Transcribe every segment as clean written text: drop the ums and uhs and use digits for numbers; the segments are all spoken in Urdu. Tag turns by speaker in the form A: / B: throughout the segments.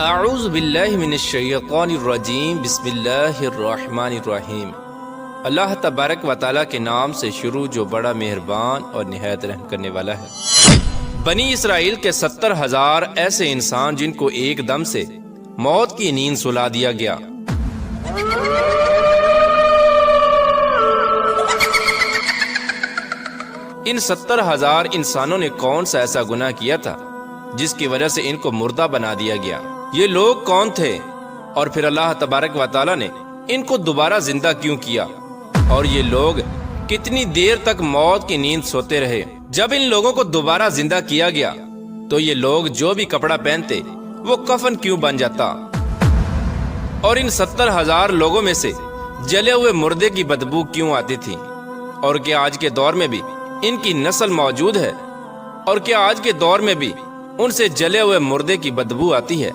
A: اعوذ باللہ من الشیطان الرجیم بسم اللہ الرحمن الرحیم۔ اللہ تبارک و تعالیٰ کے نام سے شروع جو بڑا مہربان اور نہایت رحم کرنے والا ہے۔ بنی اسرائیل کے 70,000 ایسے انسان جن کو ایک دم سے موت کی نیند سلا دیا گیا۔ ان 70,000 انسانوں نے کون سا ایسا گناہ کیا تھا جس کی وجہ سے ان کو مردہ بنا دیا گیا؟ یہ لوگ کون تھے اور پھر اللہ تبارک و تعالیٰ نے ان کو دوبارہ زندہ کیوں کیا؟ اور یہ لوگ کتنی دیر تک موت کی نیند سوتے رہے؟ جب ان لوگوں کو دوبارہ زندہ کیا گیا تو یہ لوگ جو بھی کپڑا پہنتے وہ کفن کیوں بن جاتا؟ اور ان 70,000 لوگوں میں سے جلے ہوئے مردے کی بدبو کیوں آتی تھی؟ اور کیا آج کے دور میں بھی ان کی نسل موجود ہے؟ اور کیا آج کے دور میں بھی ان سے جلے ہوئے مردے کی بدبو آتی ہے؟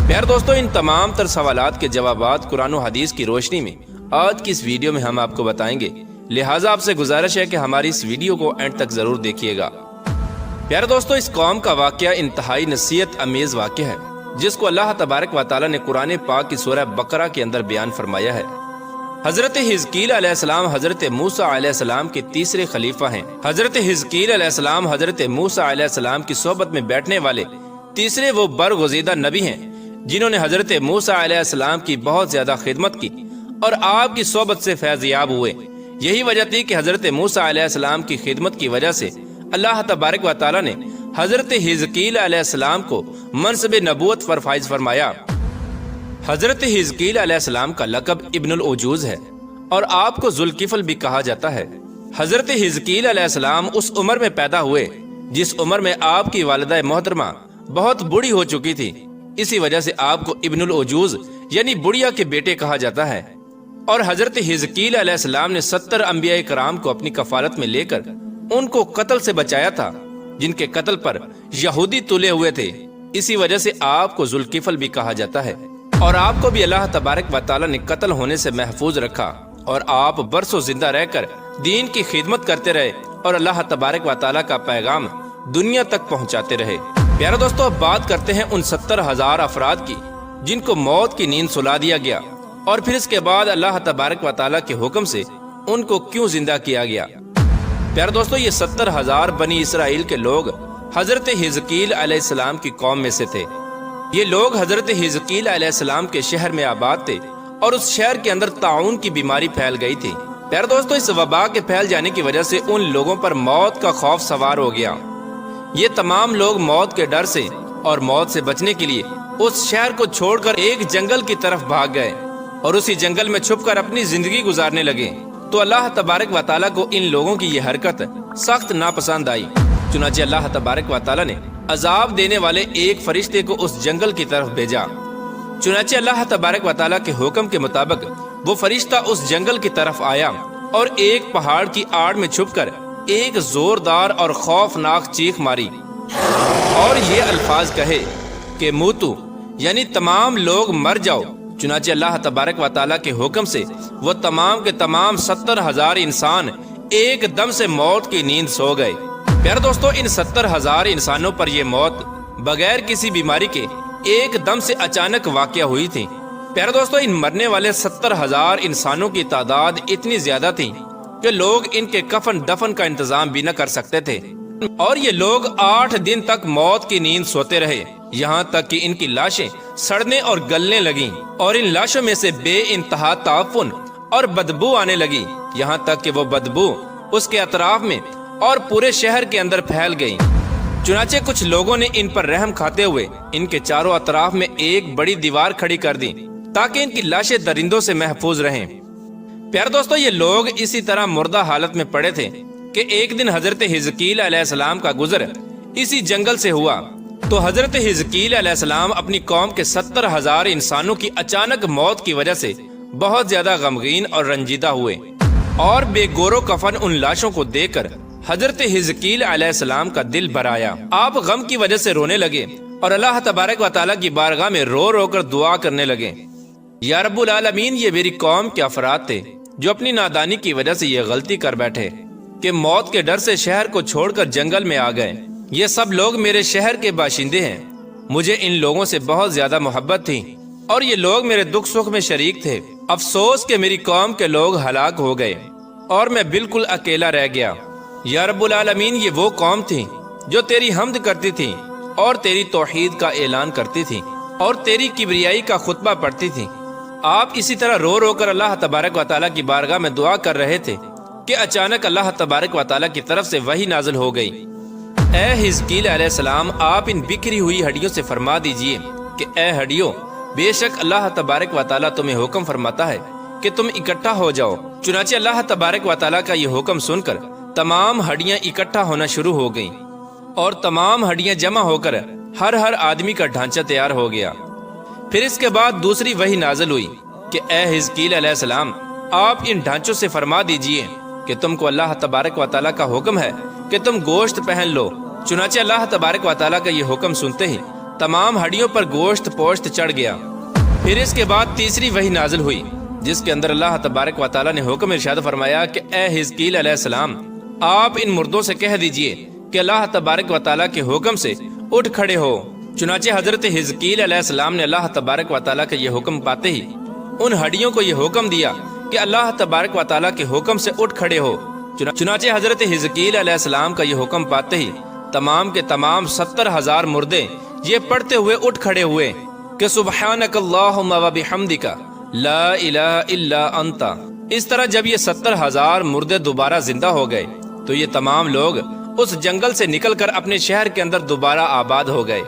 A: پیارے دوستو، ان تمام تر سوالات کے جوابات قرآن و حدیث کی روشنی میں آج کی اس ویڈیو میں ہم آپ کو بتائیں گے، لہٰذا آپ سے گزارش ہے کہ ہماری اس ویڈیو کو اینڈ تک ضرور دیکھیے گا۔ پیارے دوستو، اس قوم کا واقعہ انتہائی نصیحت امیز واقعہ ہے جس کو اللہ تبارک و تعالیٰ نے قرآن پاک کی سورہ بقرہ کے اندر بیان فرمایا ہے۔ حضرت حزقیل علیہ السلام حضرت موسیٰ علیہ السلام کے تیسرے خلیفہ ہیں۔ حضرت حزقیل علیہ السلام حضرت موسیٰ علیہ السلام کی صحبت میں بیٹھنے والے تیسرے وہ برگزیدہ نبی ہیں جنہوں نے حضرت موسیٰ علیہ السلام کی بہت زیادہ خدمت کی اور آپ کی صحبت سے فیض یاب ہوئے۔ یہی وجہ تھی کہ حضرت موسیٰ علیہ السلام کی خدمت کی وجہ سے اللہ تبارک و تعالیٰ نے حضرت حزقیل علیہ السلام کو منصب نبوت پر فائز فرمایا۔ حضرت حزقیل علیہ السلام کا لقب ابن العجوز ہے اور آپ کو ذوالکفل بھی کہا جاتا ہے۔ حضرت حزقیل علیہ السلام اس عمر میں پیدا ہوئے جس عمر میں آپ کی والدہ محترمہ بہت بوڑھی ہو چکی تھی، اسی وجہ سے آپ کو ابن العجوز یعنی بڑھیا کے بیٹے کہا جاتا ہے۔ اور حضرت حزقیل علیہ السلام نے 70 انبیاء کرام کو اپنی کفالت میں لے کر ان کو قتل سے بچایا تھا جن کے قتل پر یہودی تلے ہوئے تھے، اسی وجہ سے آپ کو ذوالکفل بھی کہا جاتا ہے۔ اور آپ کو بھی اللہ تبارک و تعالیٰ نے قتل ہونے سے محفوظ رکھا اور آپ برسوں زندہ رہ کر دین کی خدمت کرتے رہے اور اللہ تبارک و تعالیٰ کا پیغام دنیا تک پہنچاتے رہے۔ پیارے دوستو، اب بات کرتے ہیں ان 70,000 افراد کی جن کو موت کی نیند سلا دیا گیا اور پھر اس کے بعد اللہ تبارک و تعالیٰ کے حکم سے ان کو کیوں زندہ کیا گیا۔ پیارے دوستو، یہ 70,000 بنی اسرائیل کے لوگ حضرت حزقیل علیہ السلام کی قوم میں سے تھے۔ یہ لوگ حضرت حزقیل علیہ السلام کے شہر میں آباد تھے اور اس شہر کے اندر طاعون کی بیماری پھیل گئی تھی۔ پیارے دوستو، اس وبا کے پھیل جانے کی وجہ سے ان لوگوں پر موت کا خوف سوار ہو گیا۔ یہ تمام لوگ موت کے ڈر سے اور موت سے بچنے کے لیے اس شہر کو چھوڑ کر ایک جنگل کی طرف بھاگ گئے اور اسی جنگل میں چھپ کر اپنی زندگی گزارنے لگے۔ تو اللہ تبارک و تعالیٰ کو ان لوگوں کی یہ حرکت سخت ناپسند آئی، چنانچہ اللہ تبارک و تعالیٰ نے عذاب دینے والے ایک فرشتے کو اس جنگل کی طرف بھیجا۔ چنانچہ اللہ تبارک و تعالیٰ کے حکم کے مطابق وہ فرشتہ اس جنگل کی طرف آیا اور ایک پہاڑ کی آڑ میں چھپ کر ایک زوردار اور خوفناک چیخ ماری اور یہ الفاظ کہے کہ موتو یعنی تمام لوگ مر جاؤ۔ چنانچہ اللہ تبارک و تعالیٰ کے حکم سے وہ تمام کے تمام 70,000 انسان ایک دم سے موت کی نیند سو گئے۔ پیارے دوستو، ان 70,000 انسانوں پر یہ موت بغیر کسی بیماری کے ایک دم سے اچانک واقع ہوئی تھی۔ پیارے دوستو، ان مرنے والے 70,000 انسانوں کی تعداد اتنی زیادہ تھی کہ لوگ ان کے کفن دفن کا انتظام بھی نہ کر سکتے تھے، اور یہ لوگ 8 دن تک موت کی نیند سوتے رہے، یہاں تک کہ ان کی لاشیں سڑنے اور گلنے لگیں اور ان لاشوں میں سے بے انتہا تعفن اور بدبو آنے لگی، یہاں تک کہ وہ بدبو اس کے اطراف میں اور پورے شہر کے اندر پھیل گئی۔ چنانچہ کچھ لوگوں نے ان پر رحم کھاتے ہوئے ان کے چاروں اطراف میں ایک بڑی دیوار کھڑی کر دی تاکہ ان کی لاشیں درندوں سے محفوظ رہیں۔ پیارے دوستو، یہ لوگ اسی طرح مردہ حالت میں پڑے تھے کہ ایک دن حضرت حزقیل علیہ السلام کا گزر اسی جنگل سے ہوا تو حضرت حزقیل علیہ السلام اپنی قوم کے 70,000 انسانوں کی اچانک موت کی وجہ سے بہت زیادہ غمگین اور رنجیدہ ہوئے اور بے گورو کفن ان لاشوں کو دیکھ کر حضرت حزقیل علیہ السلام کا دل بھر آیا۔ آپ غم کی وجہ سے رونے لگے اور اللہ تبارک و تعالیٰ کی بارگاہ میں رو رو کر دعا کرنے لگے، یا رب العالمین، یہ میری قوم کے افراد تھے جو اپنی نادانی کی وجہ سے یہ غلطی کر بیٹھے کہ موت کے ڈر سے شہر کو چھوڑ کر جنگل میں آ گئے۔ یہ سب لوگ میرے شہر کے باشندے ہیں مجھے ان لوگوں سے بہت زیادہ محبت تھی اور یہ لوگ میرے دکھ سکھ میں شریک تھے۔ افسوس کہ میری قوم کے لوگ ہلاک ہو گئے اور میں بالکل اکیلا رہ گیا۔ یا رب العالمین، یہ وہ قوم تھی جو تیری حمد کرتی تھی اور تیری توحید کا اعلان کرتی تھی اور تیری کبریائی کا خطبہ پڑھتی تھی۔ آپ اسی طرح رو رو کر اللہ تبارک و تعالیٰ کی بارگاہ میں دعا کر رہے تھے کہ اچانک اللہ تبارک و تعالیٰ کی طرف سے وحی نازل ہو گئی۔ اے حزقیل علیہ السلام، آپ ان بکھری ہوئی ہڈیوں سے فرما دیجئے کہ اے ہڈیوں، بے شک اللہ تبارک و تعالیٰ تمہیں حکم فرماتا ہے کہ تم اکٹھا ہو جاؤ۔ چنانچہ اللہ تبارک و تعالیٰ کا یہ حکم سن کر تمام ہڈیاں اکٹھا ہونا شروع ہو گئیں اور تمام ہڈیاں جمع ہو کر ہر آدمی کا ڈھانچہ تیار ہو گیا۔ پھر اس کے بعد دوسری وحی نازل ہوئی کہ اے حزقیل علیہ السلام، آپ ان ڈھانچوں سے فرما دیجئے کہ تم کو اللہ تبارک و تعالیٰ کا حکم ہے کہ تم گوشت پہن لو۔ چنانچہ اللہ تبارک و تعالیٰ کا یہ حکم سنتے ہی تمام ہڈیوں پر گوشت پوشت چڑھ گیا۔ پھر اس کے بعد تیسری وحی نازل ہوئی جس کے اندر اللہ تبارک و تعالیٰ نے حکم ارشاد فرمایا کہ اے حزقیل علیہ السلام، آپ ان مردوں سے کہہ دیجئے کہ اللہ تبارک و تعالیٰ کے حکم سے اٹھ کھڑے ہو۔ چنانچہ حضرت حزقیل علیہ السلام نے اللہ تبارک و تعالیٰ کا یہ حکم پاتے ہی ان ہڈیوں کو یہ حکم دیا کہ اللہ تبارک و تعالیٰ کے حکم سے اٹھ کھڑے ہو۔ چنانچہ حضرت حزقیل علیہ السلام کا یہ حکم پاتے ہی تمام کے تمام 70,000 مردے یہ پڑھتے ہوئے اٹھ کھڑے ہوئے کہ سبحانک اللہم و بحمدک لا الہ الا انت۔ اس طرح جب یہ 70,000 مردے دوبارہ زندہ ہو گئے تو یہ تمام لوگ اس جنگل سے نکل کر اپنے شہر کے اندر دوبارہ آباد ہو گئے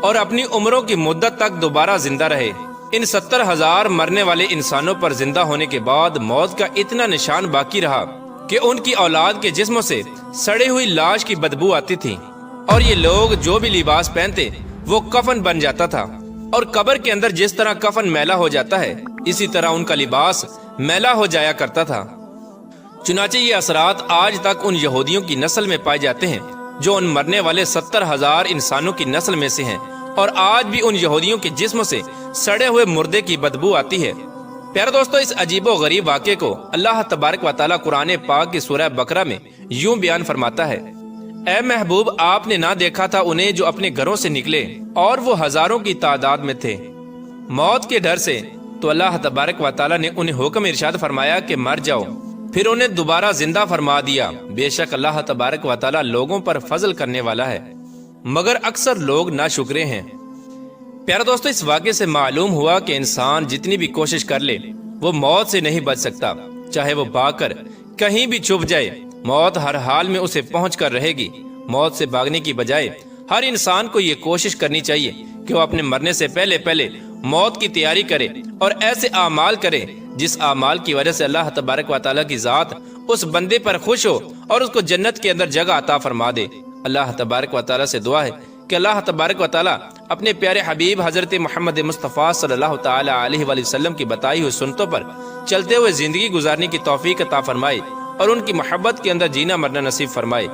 A: اور اپنی عمروں کی مدت تک دوبارہ زندہ رہے۔ ان 70,000 مرنے والے انسانوں پر زندہ ہونے کے بعد موت کا اتنا نشان باقی رہا کہ ان کی اولاد کے جسموں سے سڑے ہوئی لاش کی بدبو آتی تھی اور یہ لوگ جو بھی لباس پہنتے وہ کفن بن جاتا تھا، اور قبر کے اندر جس طرح کفن میلا ہو جاتا ہے اسی طرح ان کا لباس میلا ہو جایا کرتا تھا۔ چنانچہ یہ اثرات آج تک ان یہودیوں کی نسل میں پائے جاتے ہیں جو ان مرنے والے 70,000 انسانوں کی نسل میں سے ہیں، اور آج بھی ان یہودیوں کے جسموں سے سڑے ہوئے مردے کی بدبو آتی ہے۔ پیارے دوستو، اس عجیب و غریب واقعے کو اللہ تبارک و تعالیٰ قرآن پاک کی سورہ بقرہ میں یوں بیان فرماتا ہے: اے محبوب، آپ نے نہ دیکھا تھا انہیں جو اپنے گھروں سے نکلے اور وہ ہزاروں کی تعداد میں تھے موت کے ڈر سے، تو اللہ تبارک و تعالیٰ نے انہیں حکم ارشاد فرمایا کہ مر جاؤ، پھر انہیں دوبارہ زندہ فرما دیا۔ بے شک اللہ تبارک و تعالیٰ لوگوں پر فضل کرنے والا ہے، مگر اکثر لوگ ناشکرے ہیں۔ پیارے دوستو، اس واقعے سے معلوم ہوا کہ انسان جتنی بھی کوشش کر لے وہ موت سے نہیں بچ سکتا، چاہے وہ بھاگ کر کہیں بھی چھپ جائے، موت ہر حال میں اسے پہنچ کر رہے گی۔ موت سے بھاگنے کی بجائے ہر انسان کو یہ کوشش کرنی چاہیے کہ وہ اپنے مرنے سے پہلے موت کی تیاری کرے اور ایسے اعمال کرے جس اعمال کی وجہ سے اللہ تبارک و تعالیٰ کی ذات اس بندے پر خوش ہو اور اس کو جنت کے اندر جگہ عطا فرما دے۔ اللہ تبارک و تعالیٰ سے دعا ہے کہ اللہ تبارک و تعالیٰ اپنے پیارے حبیب حضرت محمد مصطفیٰ صلی اللہ تعالی علیہ وآلہ وسلم کی بتائی ہوئی سنتوں پر چلتے ہوئے زندگی گزارنے کی توفیق عطا فرمائے اور ان کی محبت کے اندر جینا مرنا نصیب فرمائے۔